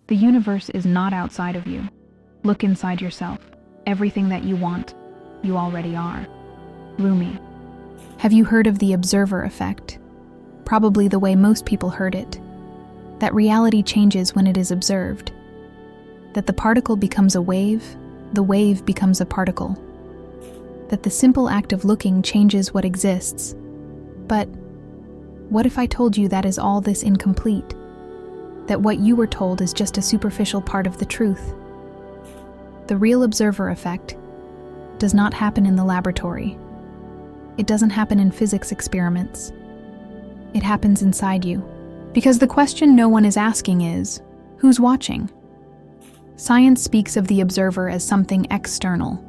The universe is not outside of you. Look inside yourself. Everything that you want, you already are. Rumi. Have you heard of the observer effect? Probably the way most people heard it. That reality changes when it is observed. That the particle becomes a wave, the wave becomes a particle. That the simple act of looking changes what exists. But what if I told you that is all this incomplete? That what you were told is just a superficial part of the truth? The real observer effect does not happen in the laboratory. It doesn't happen in physics experiments. It happens inside you. Because the question no one is asking is, who's watching? Science speaks of the observer as something external,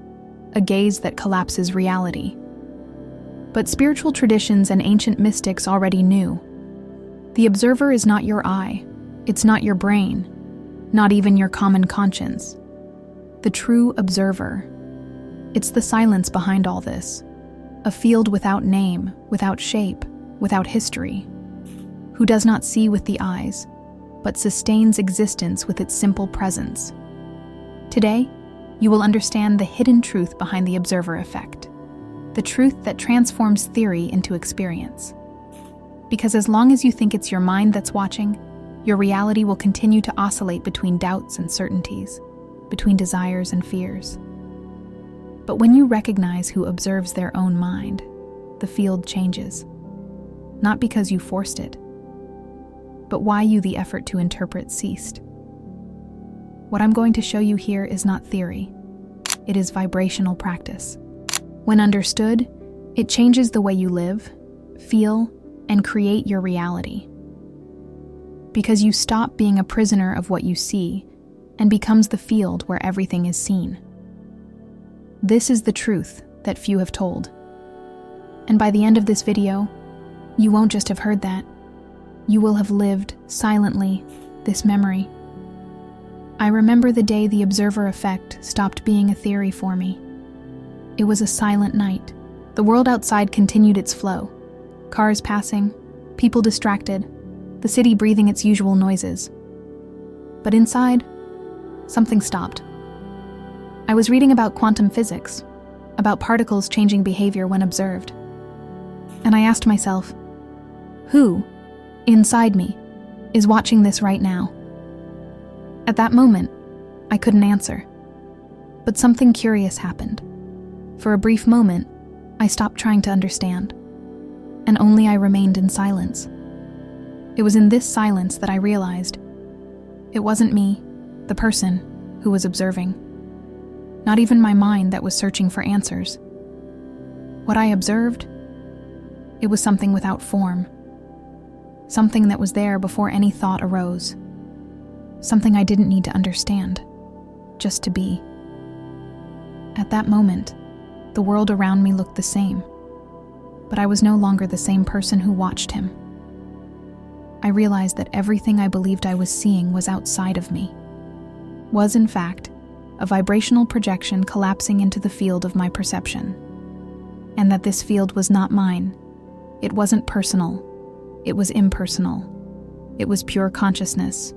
a gaze that collapses reality. But spiritual traditions and ancient mystics already knew. The observer is not your eye, it's not your brain, not even your common conscience. The true observer, it's the silence behind all this, a field without name, without shape, without history, who does not see with the eyes, but sustains existence with its simple presence. Today, you will understand the hidden truth behind the observer effect, the truth that transforms theory into experience. Because as long as you think it's your mind that's watching, your reality will continue to oscillate between doubts and certainties, between desires and fears. But when you recognize who observes their own mind, the field changes. Not because you forced it, but why you the effort to interpret ceased. What I'm going to show you here is not theory. It is vibrational practice. When understood, it changes the way you live, feel, and create your reality. Because you stop being a prisoner of what you see and becomes the field where everything is seen. This is the truth that few have told. And by the end of this video, you won't just have heard that. You will have lived, silently, this memory. I remember the day the observer effect stopped being a theory for me. It was a silent night. The world outside continued its flow. Cars passing, people distracted, the city breathing its usual noises. But inside, something stopped. I was reading about quantum physics, about particles changing behavior when observed. And I asked myself, who, inside me, is watching this right now? At that moment, I couldn't answer. But something curious happened. For a brief moment, I stopped trying to understand, and only I remained in silence. It was in this silence that I realized it wasn't me, the person, who was observing. Not even my mind that was searching for answers. What I observed, it was something without form. Something that was there before any thought arose. Something I didn't need to understand, just to be. At that moment, the world around me looked the same, but I was no longer the same person who watched him. I realized that everything I believed I was seeing was outside of me, was in fact a vibrational projection collapsing into the field of my perception, and that this field was not mine. It wasn't personal. It was impersonal. It was pure consciousness.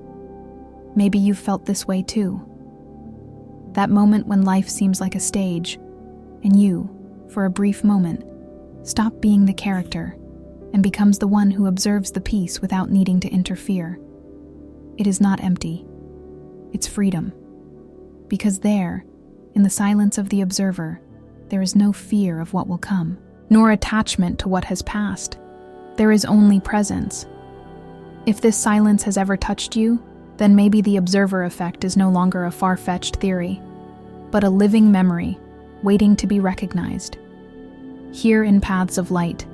Maybe you've felt this way too. That moment when life seems like a stage, and you, for a brief moment, stop being the character and becomes the one who observes the piece without needing to interfere. It is not empty. It's freedom. Because there, in the silence of the observer, there is no fear of what will come, nor attachment to what has passed. There is only presence. If this silence has ever touched you, then maybe the observer effect is no longer a far-fetched theory, but a living memory, waiting to be recognized. Here in Paths of Light,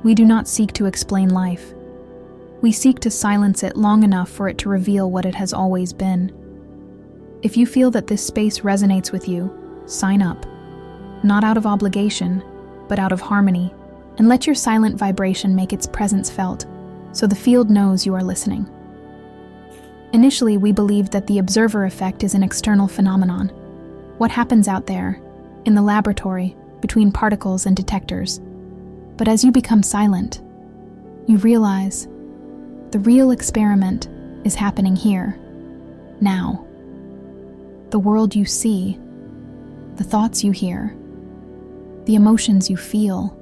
we do not seek to explain life. We seek to silence it long enough for it to reveal what it has always been. If you feel that this space resonates with you, sign up. Not out of obligation, but out of harmony, and let your silent vibration make its presence felt, so the field knows you are listening. Initially, we believed that the observer effect is an external phenomenon. What happens out there, in the laboratory, between particles and detectors. But as you become silent, you realize the real experiment is happening here, now. The world you see, the thoughts you hear, the emotions you feel,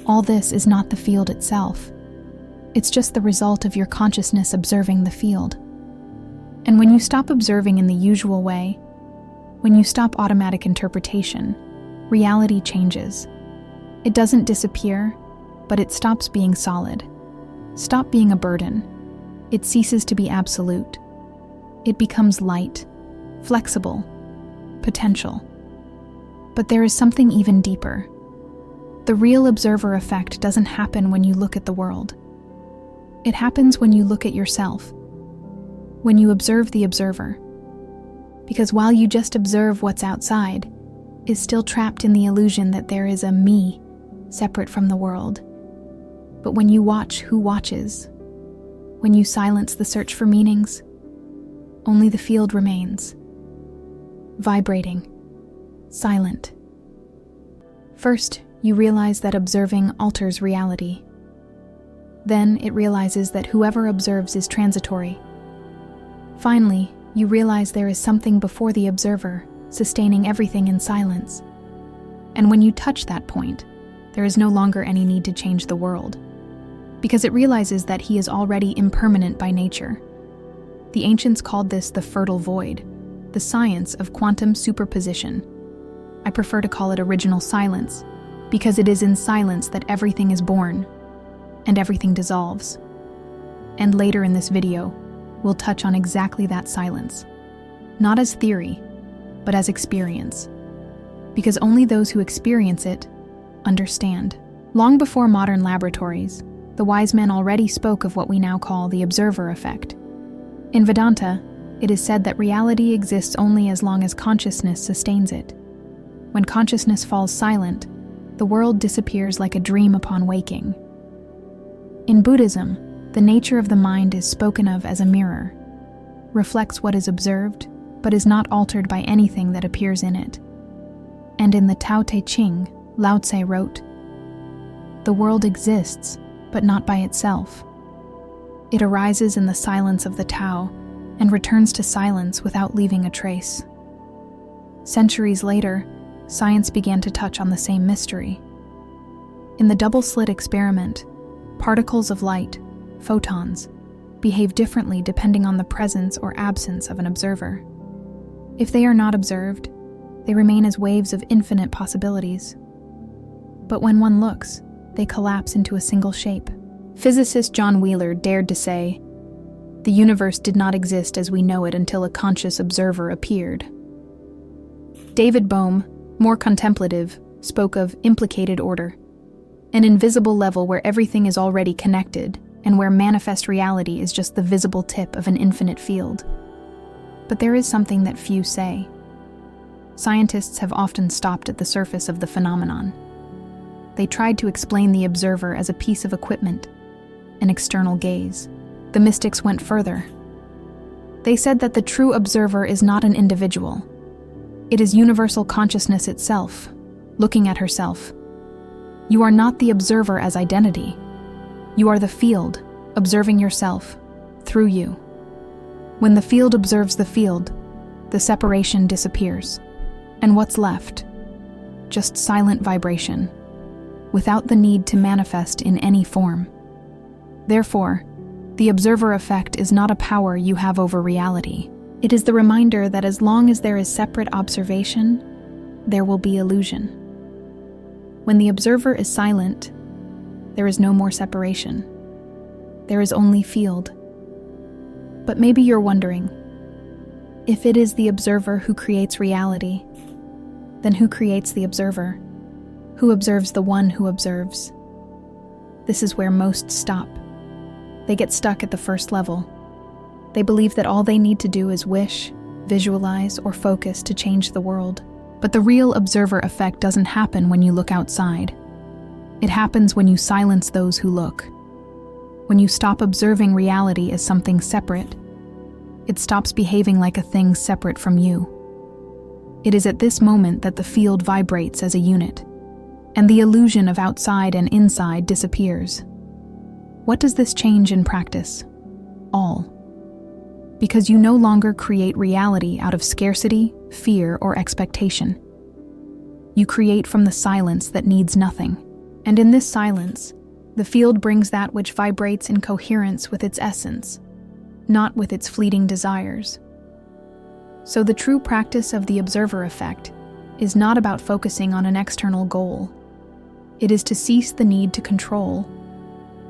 all this is not the field itself. It's just the result of your consciousness observing the field. And when you stop observing in the usual way, when you stop automatic interpretation, reality changes. It doesn't disappear, but it stops being solid. Stop being a burden. It ceases to be absolute. It becomes light, flexible, potential. But there is something even deeper. The real observer effect doesn't happen when you look at the world. It happens when you look at yourself, when you observe the observer. Because while you just observe what's outside, is still trapped in the illusion that there is a me separate from the world. But when you watch who watches, when you silence the search for meanings, only the field remains, vibrating, silent. First, you realize that observing alters reality. Then it realizes that whoever observes is transitory. Finally, you realize there is something before the observer, sustaining everything in silence. And when you touch that point, there is no longer any need to change the world, because it realizes that he is already impermanent by nature. The ancients called this the fertile void, the science of quantum superposition. I prefer to call it original silence, because it is in silence that everything is born, and everything dissolves. And later in this video, we'll touch on exactly that silence, not as theory, but as experience, because only those who experience it understand. Long before modern laboratories, the wise men already spoke of what we now call the observer effect. In Vedanta, it is said that reality exists only as long as consciousness sustains it. When consciousness falls silent, the world disappears like a dream upon waking. In Buddhism, the nature of the mind is spoken of as a mirror, reflects what is observed, but is not altered by anything that appears in it. And in the Tao Te Ching, Lao Tse wrote, "The world exists, but not by itself. It arises in the silence of the Tao and returns to silence without leaving a trace." Centuries later, science began to touch on the same mystery. In the double-slit experiment, particles of light, photons, behave differently depending on the presence or absence of an observer. If they are not observed, they remain as waves of infinite possibilities. But when one looks, they collapse into a single shape. Physicist John Wheeler dared to say, "The universe did not exist as we know it until a conscious observer appeared." David Bohm, more contemplative, spoke of implicated order, an invisible level where everything is already connected and where manifest reality is just the visible tip of an infinite field. But there is something that few say. Scientists have often stopped at the surface of the phenomenon. They tried to explain the observer as a piece of equipment, an external gaze. The mystics went further. They said that the true observer is not an individual. It is universal consciousness itself, looking at herself. You are not the observer as identity. You are the field, observing yourself, through you. When the field observes the field, the separation disappears. And what's left? Just silent vibration, without the need to manifest in any form. Therefore, the observer effect is not a power you have over reality. It is the reminder that as long as there is separate observation, there will be illusion. When the observer is silent, there is no more separation. There is only field. But maybe you're wondering, if it is the observer who creates reality, then who creates the observer? Who observes the one who observes? This is where most stop. They get stuck at the first level. They believe that all they need to do is wish, visualize, or focus to change the world. But the real observer effect doesn't happen when you look outside. It happens when you silence those who look. When you stop observing reality as something separate, it stops behaving like a thing separate from you. It is at this moment that the field vibrates as a unit, and the illusion of outside and inside disappears. What does this change in practice? All. because you no longer create reality out of scarcity, fear, or expectation. You create from the silence that needs nothing. And in this silence, the field brings that which vibrates in coherence with its essence, not with its fleeting desires. So the true practice of the observer effect is not about focusing on an external goal. It is to cease the need to control.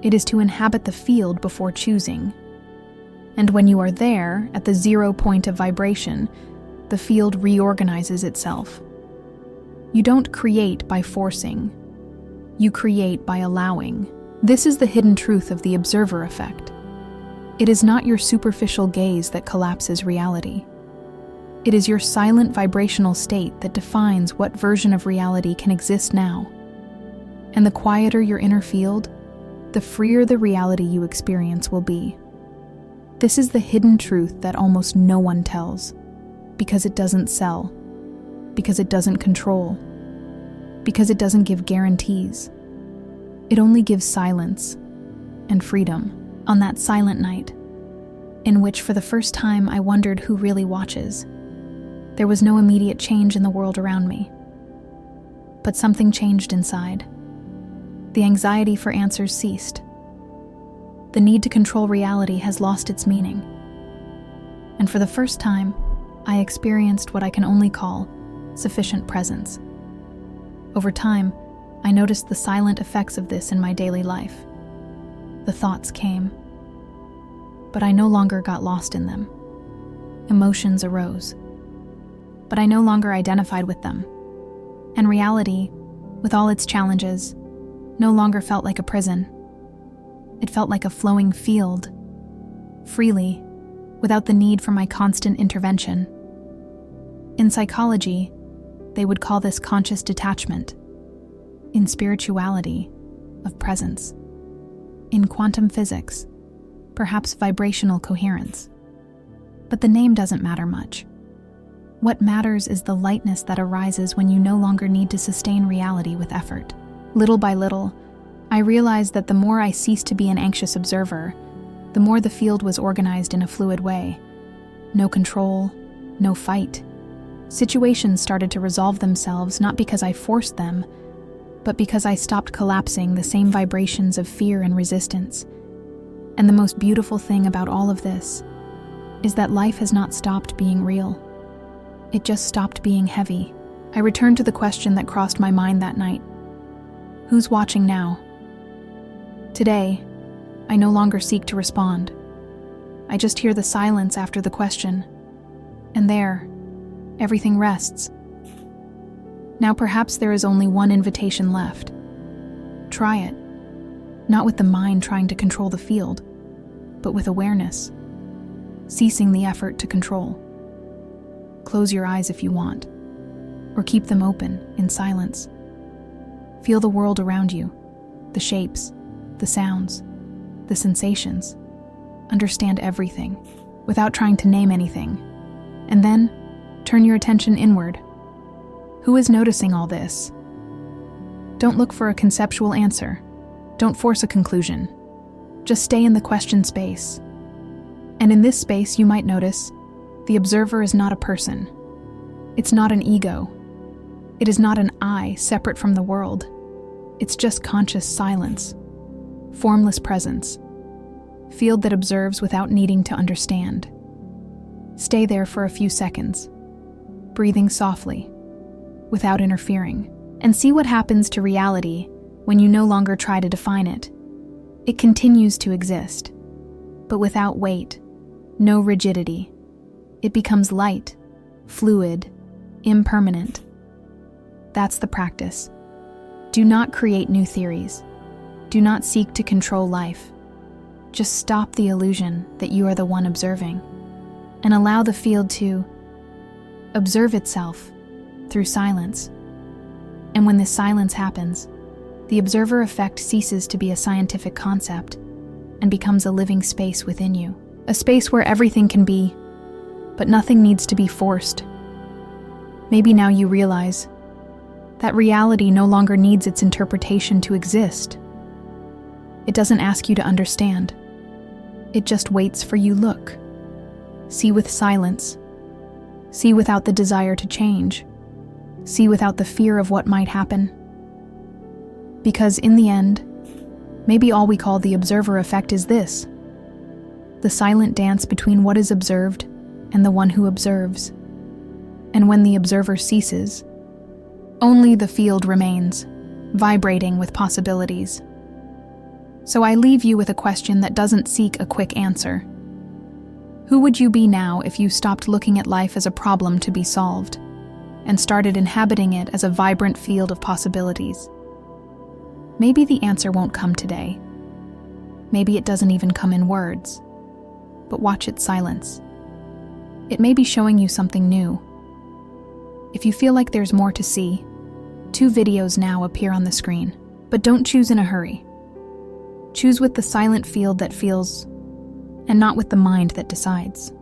It is to inhabit the field before choosing. And when you are there, at the 0 point of vibration, the field reorganizes itself. You don't create by forcing. You create by allowing. This is the hidden truth of the observer effect. It is not your superficial gaze that collapses reality. It is your silent vibrational state that defines what version of reality can exist now. And the quieter your inner field, the freer the reality you experience will be. This is the hidden truth that almost no one tells, because it doesn't sell, because it doesn't control, because it doesn't give guarantees. It only gives silence and freedom. On that silent night, in which for the first time I wondered who really watches, there was no immediate change in the world around me. But something changed inside. The anxiety for answers ceased. The need to control reality has lost its meaning. And for the first time, I experienced what I can only call sufficient presence. Over time, I noticed the silent effects of this in my daily life. The thoughts came, but I no longer got lost in them. Emotions arose, but I no longer identified with them. And reality, with all its challenges, no longer felt like a prison. It felt like a flowing field, freely, without the need for my constant intervention. In psychology, they would call this conscious detachment. In spirituality, of presence. In quantum physics, perhaps vibrational coherence. But the name doesn't matter much. What matters is the lightness that arises when you no longer need to sustain reality with effort. Little by little, I realized that the more I ceased to be an anxious observer, the more the field was organized in a fluid way. No control, no fight. Situations started to resolve themselves not because I forced them, but because I stopped collapsing the same vibrations of fear and resistance. And the most beautiful thing about all of this is that life has not stopped being real. It just stopped being heavy. I returned to the question that crossed my mind that night. Who's watching now? Today, I no longer seek to respond. I just hear the silence after the question. And there, everything rests. Now perhaps there is only one invitation left. Try it. Not with the mind trying to control the field, but with awareness, ceasing the effort to control. Close your eyes if you want, or keep them open in silence. Feel the world around you, the shapes, the sounds, the sensations. Understand everything, without trying to name anything. And then, turn your attention inward. Who is noticing all this? Don't look for a conceptual answer. Don't force a conclusion. Just stay in the question space. And in this space, you might notice, the observer is not a person. It's not an ego. It is not an I separate from the world. It's just conscious silence, formless presence, field that observes without needing to understand. Stay there for a few seconds, breathing softly, without interfering, and see what happens to reality when you no longer try to define it. It continues to exist, but without weight, no rigidity. It becomes light, fluid, impermanent. That's the practice. Do not create new theories. Do not seek to control life. Just stop the illusion that you are the one observing, and allow the field to observe itself through silence. And when this silence happens, the observer effect ceases to be a scientific concept and becomes a living space within you. A space where everything can be, but nothing needs to be forced. Maybe now you realize that reality no longer needs its interpretation to exist. It doesn't ask you to understand. It just waits for you. Look, See with silence. See without the desire to change. See without the fear of what might happen. Because in the end, maybe all we call the observer effect is this: the silent dance between what is observed and the one who observes. And when the observer ceases, only the field remains, vibrating with possibilities. So I leave you with a question that doesn't seek a quick answer. Who would you be now if you stopped looking at life as a problem to be solved and started inhabiting it as a vibrant field of possibilities? Maybe the answer won't come today. Maybe it doesn't even come in words. But watch its silence. It may be showing you something new. If you feel like there's more to see, 2 videos now appear on the screen. But don't choose in a hurry. Choose with the silent field that feels, and not with the mind that decides.